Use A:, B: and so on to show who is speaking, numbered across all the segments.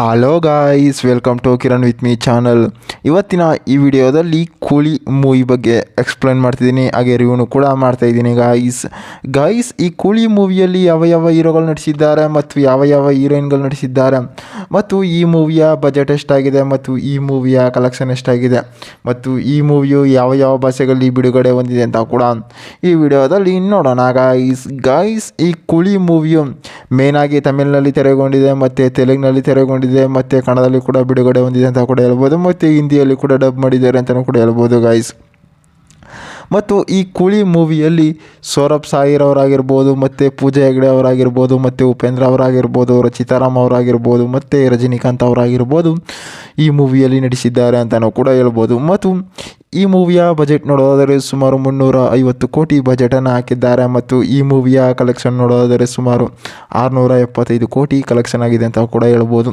A: Hello guys, welcome to Kiran with me channel. ಇವತ್ತಿನ ಈ ವಿಡಿಯೋದಲ್ಲಿ ಕೂಲಿ ಮೂವಿ ಬಗ್ಗೆ ಎಕ್ಸ್ಪ್ಲೇನ್ ಮಾಡ್ತಿದ್ದೀನಿ, ಹಾಗೆ ರಿವ್ಯೂನು ಕೂಡ ಮಾಡ್ತಾಯಿದ್ದೀನಿ. ಗಾಯ್ಸ್ ಈ ಕೂಲಿ ಮೂವಿಯಲ್ಲಿ ಯಾವ ಯಾವ ಹೀರೋಗಳು ನಟಿಸಿದ್ದಾರೆ ಮತ್ತು ಯಾವ ಯಾವ ಹೀರೋಯಿನ್ಗಳು ನಟಿಸಿದ್ದಾರೆ ಮತ್ತು ಈ ಮೂವಿಯ ಬಜೆಟ್ ಎಷ್ಟಾಗಿದೆ ಮತ್ತು ಈ ಮೂವಿಯ ಕಲೆಕ್ಷನ್ ಎಷ್ಟಾಗಿದೆ ಮತ್ತು ಈ ಮೂವಿಯು ಯಾವ ಯಾವ ಭಾಷೆಗಳಲ್ಲಿ ಬಿಡುಗಡೆ ಹೊಂದಿದೆ ಅಂತ ಕೂಡ ಈ ವಿಡಿಯೋದಲ್ಲಿ ನೋಡೋಣ. ಗಾಯ್ಸ್ ಈ ಕೂಲಿ ಮೂವಿಯು ಮೇನಾಗಿ ತಮಿಳಿನಲ್ಲಿ ತೆರೆಗೊಂಡಿದೆ ಮತ್ತು ತೆಲುಗಿನಲ್ಲಿ ತೆರೆಗೊಂಡಿದೆ ಮತ್ತು ಕನ್ನಡದಲ್ಲಿ ಕೂಡ ಬಿಡುಗಡೆ ಹೊಂದಿದೆ ಅಂತ ಕೂಡ ಹೇಳ್ಬೋದು, ಮತ್ತು ಹಿಂದಿಯಲ್ಲಿ ಕೂಡ ಡಬ್ ಮಾಡಿದ್ದಾರೆ ಅಂತಲೂ ಕೂಡ ಹೇಳ್ಬೋದು ಗಾಯ್ಸ್. ಮತ್ತು ಈ ಕೂಲಿ ಮೂವಿಯಲ್ಲಿ ಸೌರಭ್ ಸಾಯಿರ್ ಅವರಾಗಿರ್ಬೋದು, ಮತ್ತು ಪೂಜಾ ಹೆಗ್ಡೆ ಅವರಾಗಿರ್ಬೋದು, ಮತ್ತು ಉಪೇಂದ್ರ ಅವರಾಗಿರ್ಬೋದು, ರಚಿತಾರಾಮ್ ಅವರಾಗಿರ್ಬೋದು, ಮತ್ತು ರಜನಿಕಾಂತ್ ಅವರಾಗಿರ್ಬೋದು ಈ ಮೂವಿಯಲ್ಲಿ ನಟಿಸಿದ್ದಾರೆ ಅಂತಲೂ ಕೂಡ ಹೇಳ್ಬೋದು. ಮತ್ತು ಈ ಮೂವಿಯ ಬಜೆಟ್ ನೋಡೋದಾದರೆ ಸುಮಾರು 350 ಕೋಟಿ ಬಜೆಟನ್ನು ಹಾಕಿದ್ದಾರೆ, ಮತ್ತು ಈ ಮೂವಿಯ ಕಲೆಕ್ಷನ್ ನೋಡೋದಾದರೆ ಸುಮಾರು 675 ಕೋಟಿ ಕಲೆಕ್ಷನ್ ಆಗಿದೆ ಅಂತ ಕೂಡ ಹೇಳ್ಬೋದು.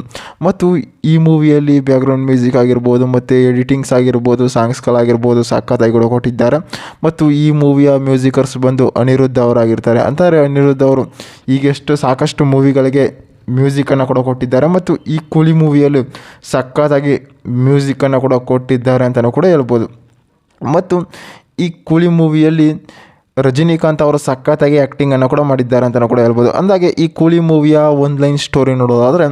A: ಮತ್ತು ಈ ಮೂವಿಯಲ್ಲಿ ಬ್ಯಾಕ್ಗ್ರೌಂಡ್ ಮ್ಯೂಸಿಕ್ ಆಗಿರ್ಬೋದು ಮತ್ತು ಎಡಿಟಿಂಗ್ಸ್ ಆಗಿರ್ಬೋದು, ಸಾಂಗ್ಸ್ಗಳಾಗಿರ್ಬೋದು ಸಖತ್ತಾಗಿ ಕೂಡ ಕೊಟ್ಟಿದ್ದಾರೆ. ಮತ್ತು ಈ ಮೂವಿಯ ಮ್ಯೂಸಿಕರ್ಸ್ ಬಂದು ಅನಿರುದ್ಧ ಅವರಾಗಿರ್ತಾರೆ. ಅಂತಾರೆ ಅನಿರುದ್ಧ ಅವರು ಈಗೆಷ್ಟು ಸಾಕಷ್ಟು ಮೂವಿಗಳಿಗೆ ಮ್ಯೂಸಿಕನ್ನು ಕೂಡ ಕೊಟ್ಟಿದ್ದಾರೆ, ಮತ್ತು ಈ ಕೂಲಿ ಮೂವಿಯಲ್ಲೂ ಸಖತ್ತಾಗಿ ಮ್ಯೂಸಿಕನ್ನು ಕೂಡ ಕೊಟ್ಟಿದ್ದಾರೆ ಅಂತಲೂ ಕೂಡ ಹೇಳ್ಬೋದು. ಮತ್ತು ಈ ಕೂಲಿ ಮೂವಿಯಲ್ಲಿ ರಜನಿಕಾಂತ್ ಅವರು ಸಖತ್ತಾಗಿ ಆ್ಯಕ್ಟಿಂಗನ್ನು ಕೂಡ ಮಾಡಿದ್ದಾರೆ ಅಂತಲೂ ಕೂಡ ಹೇಳ್ಬೋದು. ಅಂದಾಗೆ ಈ ಕೂಲಿ ಮೂವಿಯ ಒಂದು ಲೈನ್ ಸ್ಟೋರಿ ನೋಡೋದಾದರೆ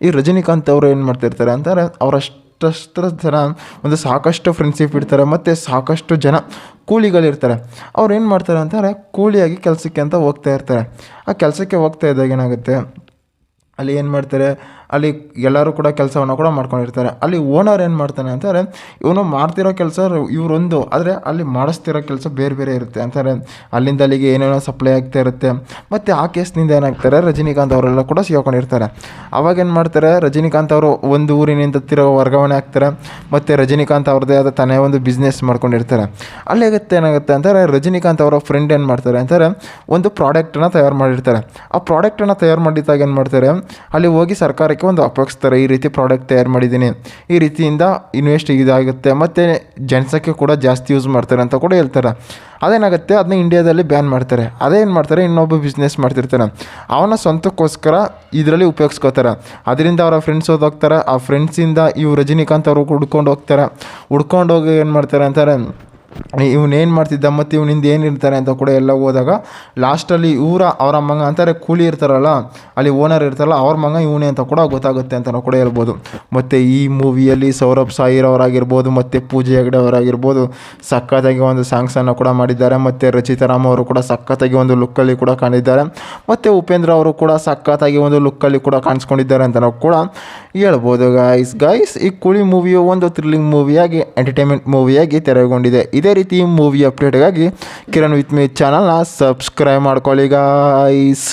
A: ಈ ರಜನಿಕಾಂತ್ ಅವರು ಏನು ಮಾಡ್ತಿರ್ತಾರೆ ಅಂತಾರೆ, ಅವರಷ್ಟು ಜನ ಒಂದು ಸಾಕಷ್ಟು ಫ್ರೆಂಡ್ಶಿಪ್ ಇಡ್ತಾರೆ, ಮತ್ತು ಸಾಕಷ್ಟು ಜನ ಕೂಲಿಗಳಿರ್ತಾರೆ. ಅವ್ರು ಏನು ಮಾಡ್ತಾರೆ ಅಂತಾರೆ, ಕೂಲಿಯಾಗಿ ಕೆಲಸಕ್ಕೆ ಅಂತ ಹೋಗ್ತಾ ಇರ್ತಾರೆ. ಆ ಕೆಲಸಕ್ಕೆ ಹೋಗ್ತಾ ಇದ್ದಾಗ ಏನಾಗುತ್ತೆ, ಅಲ್ಲಿ ಏನು ಮಾಡ್ತಾರೆ, ಅಲ್ಲಿ ಎಲ್ಲರೂ ಕೂಡ ಕೆಲಸವನ್ನು ಕೂಡ ಮಾಡ್ಕೊಂಡಿರ್ತಾರೆ. ಅಲ್ಲಿ ಓನರ್ ಏನು ಮಾಡ್ತಾನೆ ಅಂತಾರೆ, ಇವನು ಮಾಡ್ತಿರೋ ಕೆಲಸ ಇವರೊಂದು, ಆದರೆ ಅಲ್ಲಿ ಮಾಡಿಸ್ತಿರೋ ಕೆಲಸ ಬೇರೆ ಬೇರೆ ಇರುತ್ತೆ ಅಂತಾರೆ. ಅಲ್ಲಿಂದ ಅಲ್ಲಿಗೆ ಏನೇನೋ ಸಪ್ಲೈ ಆಗ್ತಾ ಇರುತ್ತೆ. ಮತ್ತು ಆ ಕೇಸ್ನಿಂದ ಏನಾಗ್ತಾರೆ, ರಜನಿಕಾಂತ್ ಅವರೆಲ್ಲ ಕೂಡ ಸಿಗಾಕೊಂಡಿರ್ತಾರೆ. ಅವಾಗ ಏನು ಮಾಡ್ತಾರೆ, ರಜನಿಕಾಂತ್ ಅವರು ಒಂದು ಊರಿನಿಂದ ವರ್ಗಾವಣೆ ಆಗ್ತಾರೆ, ಮತ್ತು ರಜನಿಕಾಂತ್ ಅವ್ರದ್ದೇ ಆದ ತಾನೇ ಒಂದು ಬಿಸ್ನೆಸ್ ಮಾಡ್ಕೊಂಡಿರ್ತಾರೆ. ಅಲ್ಲೇಗುತ್ತೆ ಏನಾಗುತ್ತೆ ಅಂತಾರೆ, ರಜನಿಕಾಂತ್ ಅವರ ಫ್ರೆಂಡ್ ಏನು ಮಾಡ್ತಾರೆ ಅಂತಾರೆ, ಒಂದು ಪ್ರಾಡಕ್ಟನ್ನು ತಯಾರು ಮಾಡಿರ್ತಾರೆ. ಆ ಪ್ರಾಡಕ್ಟನ್ನು ತಯಾರು ಮಾಡಿದಾಗ ಏನು ಮಾಡ್ತಾರೆ, ಅಲ್ಲಿ ಹೋಗಿ ಸರ್ಕಾರಕ್ಕೆ ಒಂದು ಅಪೋಗಿಸ್ತಾರೆ, ಈ ರೀತಿ ಪ್ರಾಡಕ್ಟ್ ತಯಾರು ಮಾಡಿದ್ದೀನಿ, ಈ ರೀತಿಯಿಂದ ಇನ್ವೆಸ್ಟ್ ಇದಾಗುತ್ತೆ, ಮತ್ತು ಜನಸಂಖ್ಯೆ ಕೂಡ ಜಾಸ್ತಿ ಯೂಸ್ ಮಾಡ್ತಾರೆ ಅಂತ ಕೂಡ ಹೇಳ್ತಾರೆ. ಅದೇನಾಗುತ್ತೆ, ಅದನ್ನ ಇಂಡಿಯಾದಲ್ಲಿ ಬ್ಯಾನ್ ಮಾಡ್ತಾರೆ. ಅದೇನು ಮಾಡ್ತಾರೆ, ಇನ್ನೊಬ್ಬ ಬಿಸ್ನೆಸ್ ಮಾಡ್ತಿರ್ತಾನೆ, ಅವನ ಸ್ವಂತಕ್ಕೋಸ್ಕರ ಇದರಲ್ಲಿ ಉಪಯೋಗಿಸ್ಕೋತಾರೆ. ಅದರಿಂದ ಅವರ ಫ್ರೆಂಡ್ಸ್ ಹೋಗ್ತಾರೆ. ಆ ಫ್ರೆಂಡ್ಸಿಂದ ಇವು ರಜನಿಕಾಂತ್ ಅವರು ಹುಡ್ಕೊಂಡು ಹೋಗಿ ಏನು ಮಾಡ್ತಾರೆ ಅಂತಾರೆ, ಇವನೇನು ಮಾಡ್ತಿದ್ದ ಮತ್ತು ಇವನಿಂದ ಏನಿರ್ತಾರೆ ಅಂತ ಕೂಡ ಎಲ್ಲ ಹೋದಾಗ ಲಾಸ್ಟಲ್ಲಿ ಅವರ ಮಗ ಅಂತಾರೆ, ಕೂಲಿ ಇರ್ತಾರಲ್ಲ ಅಲ್ಲಿ ಓನರ್ ಇರ್ತಾರಲ್ಲ ಅವ್ರ ಮಗ ಇವನೇ ಅಂತ ಕೂಡ ಗೊತ್ತಾಗುತ್ತೆ ಅಂತಲೂ ಕೂಡ ಹೇಳ್ಬೋದು. ಮತ್ತು ಈ ಮೂವಿಯಲ್ಲಿ ಸೌರಭ್ ಸಾಯಿರ್ ಅವರಾಗಿರ್ಬೋದು ಮತ್ತು ಪೂಜಾ ಹೆಗ್ಡೆ ಅವರಾಗಿರ್ಬೋದು ಸಖತ್ತಾಗಿ ಒಂದು ಸಾಂಗ್ಸನ್ನು ಕೂಡ ಮಾಡಿದ್ದಾರೆ. ಮತ್ತು ರಚಿತಾರಾಮ್ ಅವರು ಕೂಡ ಸಖತ್ತಾಗಿ ಒಂದು ಲುಕ್ಕಲ್ಲಿ ಕೂಡ ಕಾಣಿದ್ದಾರೆ, ಮತ್ತು ಉಪೇಂದ್ರ ಅವರು ಕೂಡ ಸಖತ್ತಾಗಿ ಒಂದು ಲುಕ್ಕಲ್ಲಿ ಕೂಡ ಕಾಣಿಸ್ಕೊಂಡಿದ್ದಾರೆ ಅಂತ ನಾವು ಕೂಡ ಹೇಳ್ಬೋದು. ಗಾಯ್ಸ್ ಈ ಕೂಲಿ ಮೂವಿಯು ಒಂದು ಥ್ರಿಲ್ಲಿಂಗ್ ಮೂವಿಯಾಗಿ ಎಂಟರ್ಟೈನ್ಮೆಂಟ್ ಮೂವಿಯಾಗಿ ತೆರೆಗೊಂಡಿದೆ. ಇದೇ ರೀತಿ ಮೂವಿ ಅಪ್ಡೇಟ್ಗಾಗಿ ಕಿರಣ್ ವಿತ್ ಮೀ ಚಾನಲ್ನ ಸಬ್ಸ್ಕ್ರೈಬ್ ಮಾಡ್ಕೊಳ್ಳಿ ಗಾಯ್ಸ್.